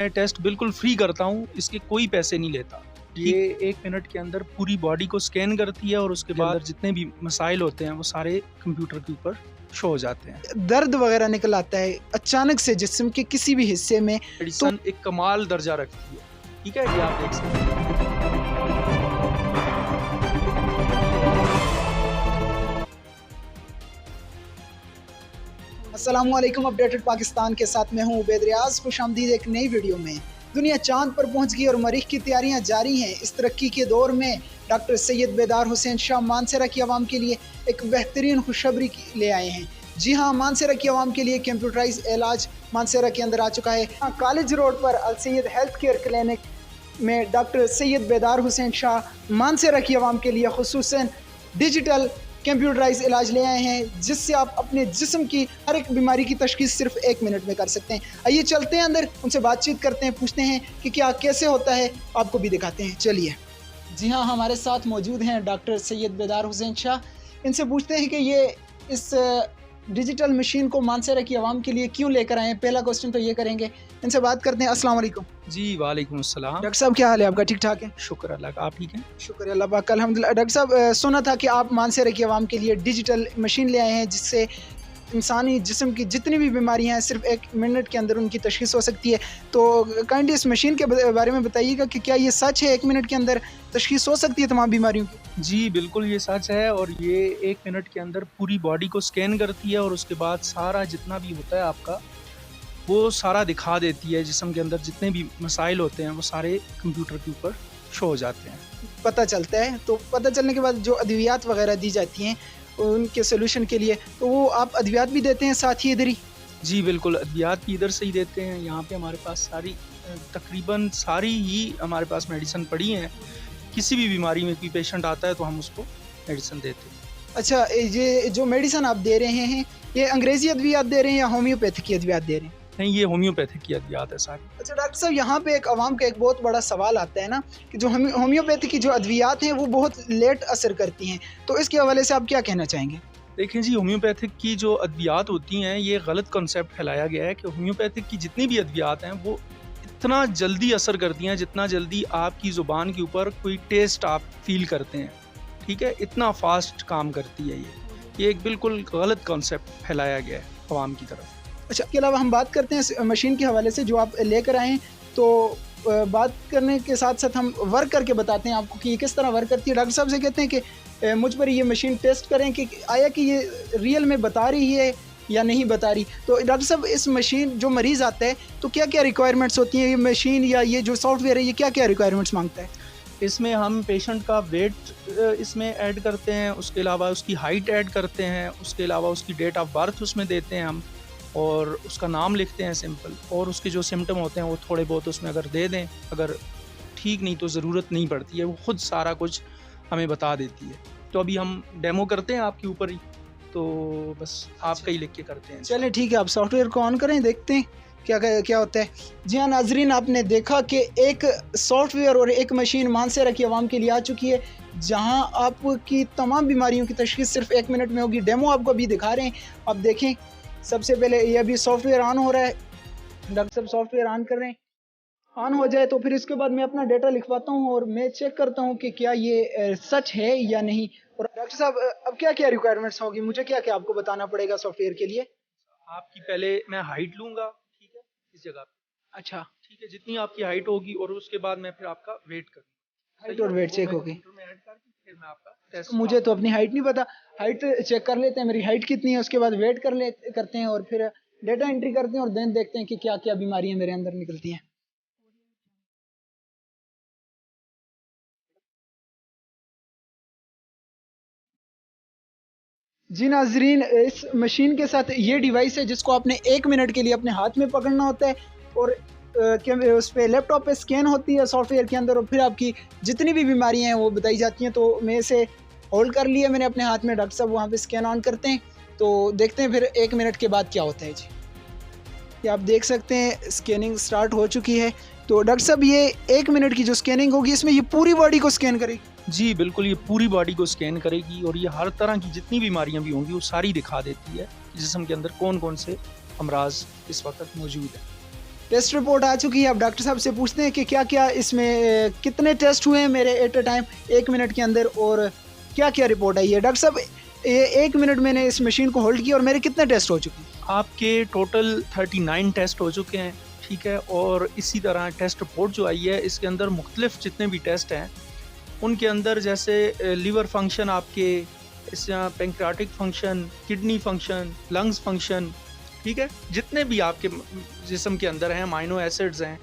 मैं टेस्ट बिल्कुल फ्री करता हूँ, इसके कोई पैसे नहीं लेता। ये 1 मिनट के अंदर पूरी बॉडी को स्कैन करती है और उसके बाद जितने भी मसाइल होते हैं वो सारे कंप्यूटर के ऊपर शो हो जाते हैं। दर्द वगैरह निकल आता है अचानक से जिस्म के किसी भी हिस्से में, मेडिसिन एक कमाल दर्जा रखती है। ठीक है, ये आप देख सकते हैं। अस्सलामुअलैकुम, अपडेटेड पाकिस्तान के साथ मैं हूं उबैद रियाज। खुशामदीद एक नई वीडियो में। दुनिया चांद पर पहुंच गई और मरीख की तैयारियां जारी हैं। इस तरक्की के दौर में डॉक्टर सैयद बेदार हुसैन शाह मानसरा की आवाम के लिए एक बेहतरीन खुशखबरी ले आए हैं। जी हाँ, मानसरा की आवाम के लिए कंप्यूटराइज इलाज मानसरा के अंदर आ चुका है। कॉलेज रोड पर अल सैयद हेल्थ केयर क्लिनिक में डॉक्टर सैयद बेदार हुसैन शाह मानसरा की आवाम के लिए खुसूसन डिजिटल कंप्यूटराइज इलाज ले आए हैं, जिससे आप अपने जिस्म की हर एक बीमारी की तशखीस सिर्फ 1 मिनट में कर सकते हैं। आइए चलते हैं अंदर, उनसे बातचीत करते हैं, पूछते हैं कि क्या कैसे होता है, आपको भी दिखाते हैं। चलिए। जी हाँ, हमारे साथ मौजूद हैं डॉक्टर सैयद बेदार हुसैन शाह। इनसे पूछते हैं कि ये इस डिजिटल मशीन को मानसरा की आवाम के लिए क्यों लेकर आए हैं। पहला क्वेश्चन तो ये करेंगे, इनसे बात करते हैं। अस्सलाम वालेकुम। जी वालेकुम अस्सलाम। डॉक्टर साहब क्या हाल है आपका? ठीक ठाक है? शुक्र अल्लाह का, आप ठीक हैं? शुक्र अल्लाह पाक, अल्हम्दुलिल्लाह। डॉक्टर साहब, सुना था कि आप मानसरा की आवाम के लिए डिजिटल मशीन ले आए हैं, जिससे इंसानी जिस्म की जितनी भी बीमारियां हैं सिर्फ 1 मिनट के अंदर उनकी तशखीस हो सकती है। तो काइंडली इस मशीन के बारे में बताइएगा कि क्या ये सच है 1 मिनट के अंदर तशखीस हो सकती है तमाम बीमारियों की? जी बिल्कुल, ये सच है और ये 1 मिनट के अंदर पूरी बॉडी को स्कैन करती है और उसके बाद सारा जितना भी होता है आपका वो सारा दिखा देती है। जिस्म के अंदर जितने भी मसाइल होते हैं वो सारे कंप्यूटर के ऊपर शो हो जाते हैं। पता चलता है, तो पता चलने के बाद जो अद्वियात वगैरह दी जाती हैं उनके सोल्यूशन के लिए, तो वो आप अद्वियात भी देते हैं साथ ही इधर ही? जी बिल्कुल, अद्वियात भी इधर से ही देते हैं। यहाँ पे हमारे पास सारी तकरीबन सारी ही हमारे पास मेडिसिन पड़ी हैं। किसी भी बीमारी में कोई पेशेंट आता है तो हम उसको मेडिसिन देते हैं। अच्छा, ये जो मेडिसिन आप दे रहे हैं ये अंग्रेजी अद्वियात दे रहे हैं या होम्योपैथिक की अद्वियात दे रहे हैं? नहीं, ये होम्योपैथिक की अद्वियात है सारी। अच्छा डॉक्टर साहब, यहाँ पे एक आवाम का एक बहुत बड़ा सवाल आता है ना कि जो होम्योपैथी की जो अद्वियात हैं वो बहुत लेट असर करती हैं, तो इसके हवाले से आप क्या कहना चाहेंगे? देखें जी, होम्योपैथिक की जो अद्वियात होती हैं ये गलत कॉन्सेप्ट फैलाया गया है कि होम्योपैथिक की जितनी भी अद्वियात हैं वो इतना जल्दी असर करती हैं जितना जल्दी आपकी ज़ुबान के ऊपर कोई टेस्ट आप फील करते हैं। ठीक है, इतना फास्ट काम करती है ये एक बिल्कुल गलत कॉन्सेप्ट फैलाया गया है आवाम की तरफ। अच्छा, इसके अलावा हम बात करते हैं मशीन के हवाले से जो आप लेकर आए हैं, तो बात करने के साथ साथ हम वर्क करके बताते हैं आपको कि ये किस तरह वर्क करती है। डॉक्टर साहब से कहते हैं कि मुझ पर ये मशीन टेस्ट करें कि आया कि ये रियल में बता रही है या नहीं बता रही। तो डॉक्टर साहब, इस मशीन जो मरीज़ आता है तो क्या क्या रिक्वायरमेंट्स होती हैं, ये मशीन या ये जो सॉफ्टवेयर है ये क्या क्या रिक्वायरमेंट्स मांगता है? इसमें हम पेशेंट का वेट इसमें ऐड करते हैं, उसके अलावा उसकी हाइट ऐड करते हैं, उसके अलावा उसकी डेट ऑफ बर्थ उसमें देते हैं हम, और उसका नाम लिखते हैं सिंपल, और उसके जो सिम्टम होते हैं वो थोड़े बहुत उसमें अगर दे दें, अगर ठीक नहीं तो ज़रूरत नहीं पड़ती है, वो ख़ुद सारा कुछ हमें बता देती है। तो अभी हम डेमो करते हैं आपके ऊपर ही, तो बस आपका ही लिख के करते हैं। चलें ठीक है, आप सॉफ्टवेयर को ऑन करें, देखते हैं क्या होता है। जी हाँ नाजरीन, आपने देखा कि एक सॉफ्टवेयर और एक मशीन मानसरा की आवाम के लिए आ चुकी है, जहां आपकी तमाम बीमारियों की तशखीस सिर्फ 1 मिनट में होगी। डेमो आपको अभी दिखा रहे हैं, आप देखें। सबसे पहले ये अभी सॉफ्टवेयर ऑन हो रहा है। डॉक्टर साहब सॉफ्टवेयर ऑन कर रहे हैं। ऑन हो जाए तो फिर इसके बाद मैं अपना डेटा लिखवाता हूँ और मैं चेक करता हूँ कि क्या ये सच है या नहीं। और डॉक्टर साहब, अब क्या क्या रिक्वायरमेंट्स होगी, मुझे क्या क्या आपको बताना पड़ेगा सॉफ्टवेयर के लिए? आपकी पहले मैं हाइट लूँगा, ठीक है, इस जगह पे। अच्छा ठीक है, जितनी आपकी हाइट होगी और उसके बाद मैं फिर आपका वेट करूँगा। हाइट और वेट चेक होगी। फिर मैं आपका टेस्ट, मुझे तो अपनी हाइट नहीं पता, हाइट चेक कर लेते हैं मेरी हाइट कितनी है, उसके बाद वेट करते हैं और फिर डेटा एंट्री करते हैं और देन देखते हैं कि क्या क्या बीमारियां मेरे अंदर निकलती हैं। जी नाजरीन, इस मशीन के साथ ये डिवाइस है जिसको आपने 1 मिनट के लिए अपने हाथ में पकड़ना होता है और उस पर लैपटॉप पे स्कैन होती है सॉफ्टवेयर के अंदर और फिर आपकी जितनी भी बीमारियां हैं वो बताई जाती हैं। तो मैं इसे होल्ड कर लिया मैंने अपने हाथ में। डॉक्टर साहब वहाँ पे स्कैन ऑन करते हैं, तो देखते हैं फिर 1 मिनट के बाद क्या होता है। जी, ये आप देख सकते हैं स्कैनिंग स्टार्ट हो चुकी है। तो डॉक्टर साहब, ये 1 मिनट की जो स्कैनिंग होगी इसमें ये पूरी बॉडी को स्कैन करेगी? जी बिल्कुल, ये पूरी बॉडी को स्कैन करेगी और ये हर तरह की जितनी बीमारियां भी होंगी वो सारी दिखा देती है जिस्म के अंदर कौन कौन से अमराज इस वक्त मौजूद है। टेस्ट रिपोर्ट आ चुकी है। अब डॉक्टर साहब से पूछते हैं कि क्या क्या इसमें कितने टेस्ट हुए हैं मेरे एट अ टाइम 1 मिनट के अंदर, और क्या क्या रिपोर्ट आई है। डॉक्टर साहब, 1 मिनट मैंने इस मशीन को होल्ड किया और मेरे कितने टेस्ट हो चुके हैं? आपके टोटल 39 टेस्ट हो चुके हैं, ठीक है। और इसी तरह टेस्ट रिपोर्ट जो आई है इसके अंदर मुख्तलिफ जितने भी टेस्ट हैं उनके अंदर जैसे लीवर फंक्शन आपके, इस pancreatic function, kidney function, lungs function, ठीक है, जितने भी आपके जिस्म के अंदर हैं, अमाइनो एसिड्स हैं,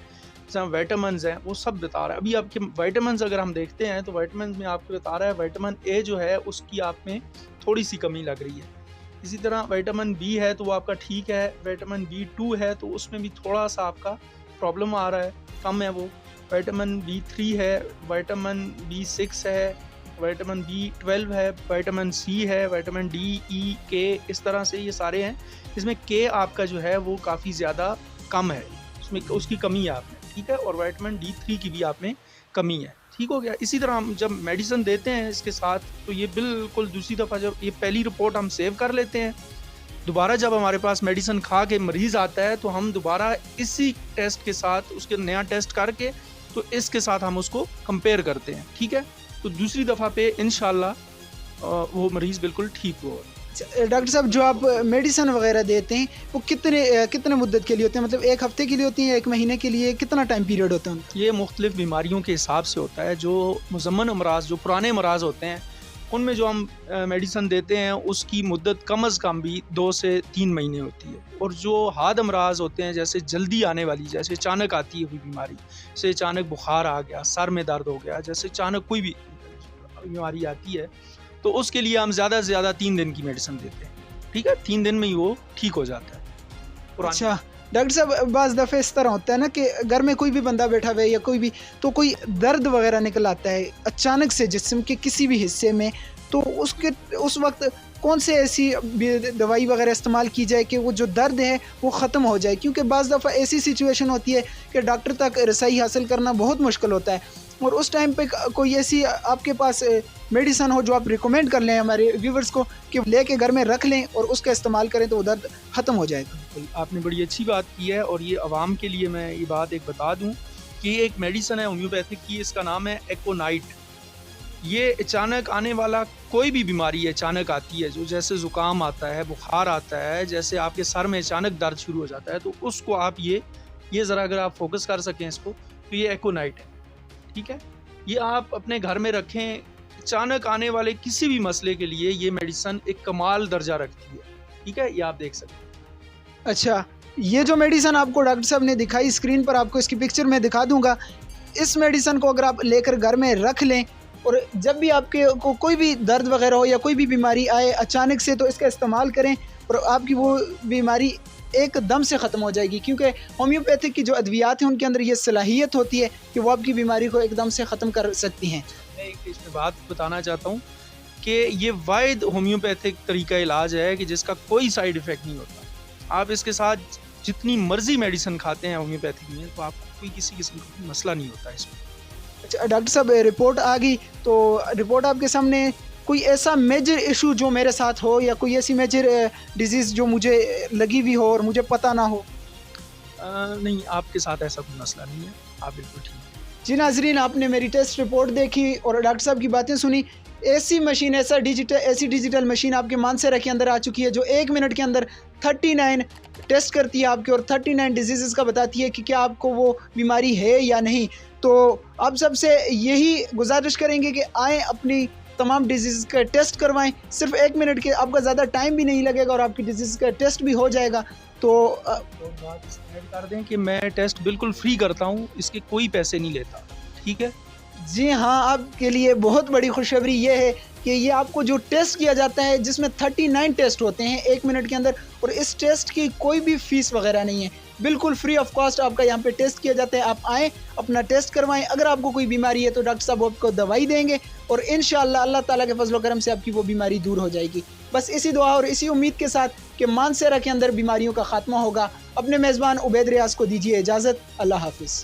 जैसे विटामिन्स हैं, वो सब बता रहा है। अभी आपके विटामिन्स अगर हम देखते हैं तो विटामिन्स में आपको बता रहा है विटामिन ए जो है उसकी आप में थोड़ी सी कमी लग रही है। इसी तरह विटामिन बी है तो वो आपका ठीक है, विटामिन B2 है तो उसमें भी थोड़ा सा आपका प्रॉब्लम आ रहा है, कम है वो। विटामिन B3 है, विटामिन B6 है, विटामिन B12 है, विटामिन C है, विटामिन D, E, K, इस तरह से ये सारे हैं। इसमें K आपका जो है वो काफ़ी ज़्यादा कम है, उसमें उसकी कमी है आप में, ठीक है। और विटामिन D3 की भी आप में कमी है, ठीक हो गया। इसी तरह हम जब मेडिसिन देते हैं इसके साथ तो ये बिल्कुल दूसरी दफ़ा जब ये पहली रिपोर्ट हम सेव कर लेते हैं, दोबारा जब हमारे पास मेडिसिन खा के मरीज़ आता है तो हम दोबारा इसी टेस्ट के साथ उसके नया टेस्ट करके तो इसके साथ हम उसको कंपेयर करते हैं, ठीक है। तो दूसरी दफ़ा पे इंशाल्लाह वो मरीज़ बिल्कुल ठीक हो। डॉक्टर साहब, जो आप मेडिसिन वगैरह देते हैं वो कितने मुद्दत के लिए होते हैं? मतलब 1 हफ्ते के लिए होती हैं, 1 महीने के लिए, कितना टाइम पीरियड होता है? ये मुख्तलिफ बीमारियों के हिसाब से होता है। जो मुज़म्मन अमराज, जो पुराने अमराज होते हैं उनमें जो हम मेडिसिन देते हैं उसकी मुद्दत कम अज़ कम भी 2 से 3 महीने होती है। और जो हाद अमराज होते हैं, जैसे जल्दी आने वाली, जैसे अचानक आती है कोई बीमारी, जैसे अचानक बुखार आ गया, सर में दर्द हो गया, जैसे अचानक कोई भी बीमारी आती है तो उसके लिए हम ज़्यादा से ज़्यादा 3 दिन की मेडिसिन देते हैं, ठीक है। 3 दिन में ही वो ठीक हो जाता है। अच्छा डॉक्टर साहब, बाज़ दफ़े इस तरह होता है ना कि घर में कोई भी बंदा बैठा हुआ है या कोई भी, तो कोई दर्द वगैरह निकल आता है अचानक से जिस्म के किसी भी हिस्से में, तो उस वक्त कौन से ऐसी दवाई वगैरह इस्तेमाल की जाए कि वो जो दर्द है वो ख़त्म हो जाए? क्योंकि बाज़ दफ़ा ऐसी सिचुएशन होती है कि डॉक्टर तक रसाई हासिल करना बहुत मुश्किल होता है, और उस टाइम पे कोई ऐसी आपके पास मेडिसिन हो जो आप रिकमेंड कर लें हमारे व्यूवर्स को कि लेके घर में रख लें और उसका इस्तेमाल करें तो वो दर्द ख़त्म हो जाएगा। आपने बड़ी अच्छी बात की है, और ये आवाम के लिए मैं ये बात एक बता दूं कि एक मेडिसिन है होम्योपैथिक की, इसका नाम है एकोनाइट। ये अचानक आने वाला कोई भी बीमारी अचानक आती है, जो जैसे ज़ुकाम आता है, बुखार आता है, जैसे आपके सर में अचानक दर्द शुरू हो जाता है, तो उसको आप ये ज़रा अगर आप फोकस कर सकें इसको, तो ये एकोनाइट है, ठीक है। ये आप अपने घर में रखें, अचानक आने वाले किसी भी मसले के लिए ये मेडिसिन एक कमाल दर्जा रखती है, ठीक है। ये आप देख सकते हैं। अच्छा, ये जो मेडिसिन आपको डॉक्टर साहब ने दिखाई स्क्रीन पर, आपको इसकी पिक्चर मैं दिखा दूंगा। इस मेडिसिन को अगर आप लेकर घर में रख लें और जब भी आपके को कोई भी दर्द वगैरह हो या कोई भी बीमारी आए अचानक से, तो इसका इस्तेमाल करें और आपकी वो बीमारी एकदम से ख़त्म हो जाएगी। क्योंकि होम्योपैथिक की जो अद्वियात हैं उनके अंदर ये सलाहियत होती है कि वो आपकी बीमारी को एकदम से ख़त्म कर सकती हैं। मैं एक इसमें बात बताना चाहता हूँ कि ये वाहिद होम्योपैथिक तरीका इलाज है कि जिसका कोई साइड इफ़ेक्ट नहीं होता। आप इसके साथ जितनी मर्जी मेडिसिन खाते हैं होम्योपैथिक में, तो आपको कोई किसी किस्म का मसला नहीं होता इसमें। अच्छा डॉक्टर साहब, रिपोर्ट आ गई, तो रिपोर्ट आपके सामने कोई ऐसा मेजर इशू जो मेरे साथ हो या कोई ऐसी मेजर डिजीज़ जो मुझे लगी हुई हो और मुझे पता ना हो? नहीं, आपके साथ ऐसा कोई मसला नहीं है, आप बिल्कुल ठीक हैं। जी नाजरीन, आपने मेरी टेस्ट रिपोर्ट देखी और डॉक्टर साहब की बातें सुनी। ऐसी मशीन, ऐसी डिजिटल मशीन आपके मानसरा के अंदर आ चुकी है जो 1 मिनट के अंदर 39 टेस्ट करती है आपके और 39 डिजीज़ का बताती है कि क्या आपको वो बीमारी है या नहीं। तो आप सबसे यही गुजारिश करेंगे कि आएँ, अपनी तमाम डिजीज़ का टेस्ट करवाएं। सिर्फ 1 मिनट के, आपका ज़्यादा टाइम भी नहीं लगेगा और आपकी डिजीज़ का टेस्ट भी हो जाएगा। तो बात ऐड कर दें कि मैं टेस्ट बिल्कुल फ्री करता हूँ, इसके कोई पैसे नहीं लेता, ठीक है। जी हाँ, आपके लिए बहुत बड़ी खुशखबरी ये है कि ये आपको जो टेस्ट किया जाता है जिसमें 39 टेस्ट होते हैं 1 मिनट के अंदर, और इस टेस्ट की कोई भी फ़ीस वगैरह नहीं है, बिल्कुल फ्री ऑफ कॉस्ट आपका यहाँ पे टेस्ट किया जाता है। आप आएँ, अपना टेस्ट करवाएं। अगर आपको कोई बीमारी है तो डॉक्टर साहब आपको दवाई देंगे और इंशाअल्लाह अल्लाह ताला के फजल करम से आपकी वो बीमारी दूर हो जाएगी। बस इसी दुआ और इसी उम्मीद के साथ कि मानसरा के अंदर बीमारियों का खात्मा होगा, अपने मेज़बान उबैद रियाज को दीजिए इजाज़त। अल्लाह हाफिज़।